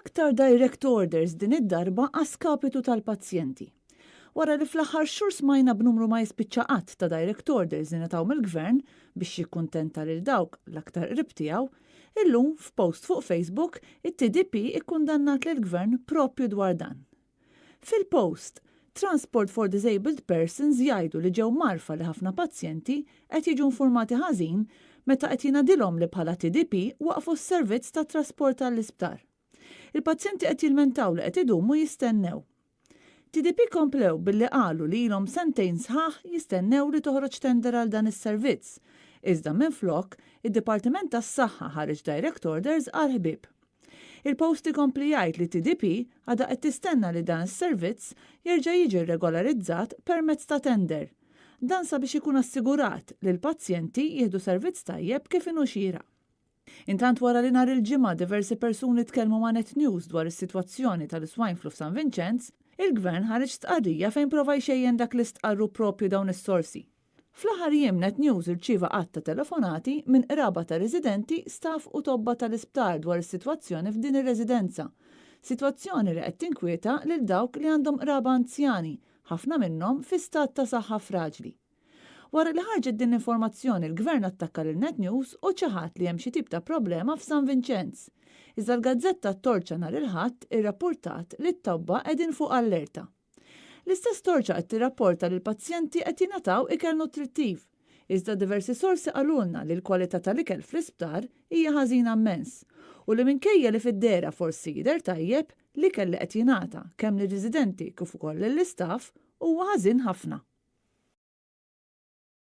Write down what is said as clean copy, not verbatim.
aktar direct orders din id-darba għaskapitu tal-pazjenti. Wara li fl-aħħar xhur smajna b'numru ma jispiċċa qatt ta' direct orders li ngħataw mill-Gvern biex jikkuntenta lil dawk l-aktar qrib tiegħu, illum f'post fuq Facebook it-TDP ikkundannat lill-Gvern proprju dwar dan. Fil-post, Transport for Disabled Persons jgħidu li ġew marfa li ħafna pazjenti qed jiġu informati ħażin meta qed jingħadilhom li bħala TDP waqfu s-servizz ta' trasport tal-isptar. Il-pazjenti qed jilmentaw li qed idumu jistennew. TDP komplew billi qalu li ilhom sentejn sħaħ jistennew li toħroġ tender għal dan is-servizz. Iżda minflok, id-Dipartiment tas-Saħħa ħareġ direct orders għal ħbieb. Il-post ikompli jgħid li TDP għadha qed tistenna li dan is-servizz jerġa' jiġi regolarizzat permezz ta' tender. Dan sabiex ikun assigurat li l-pazjenti jieħdu servizz tajjeb kif inhu xieraq. Intant wara li nhar il-ġimgħa diversi persuni tkellmu ma' Net News dwar is-sitwazzjoni tal-swine flu f'San Vincenz, il-Gvern ħareġ stqarrija fejn prova jxejjen dak li stqarru propju dawn is-sorsi. Fl-aħħar jiem Net News irċieva qatt ta' telefonati minn qraba ta' residenti, staff u tobba tal-isptar dwar is-sitwazzjoni f'din ir-residenza. Sitwazzjoni li qed tinkwieta lil dawk li għandhom qraba anzjani, ħafna minnhom fi stat ta' saħħa fraġli. Wara li ħarġet din l-informazzjoni l-Gvern attakka lil Net News u ċaħat li hemm xi tip ta' problema f'San Vincenz. Iżda l-Gazzetta t-Torċa nhar il-Ħadd irrappurtat li t-tobba qegħdin fuq allerta. L-istess Torċa qed tirrapporta li l-pazjenti qed jingħataw ikel nutrittiv. Iżda diversi sorsi qalulna li l-kwalità tal-ikel fl-isptar hija ħażina immens u li minkejja li fid-dera forsi jidher tajjeb l-ikel li qed jingħata kemm lir-residenti kif ukoll lill-istaff huwa ħażin ħafna.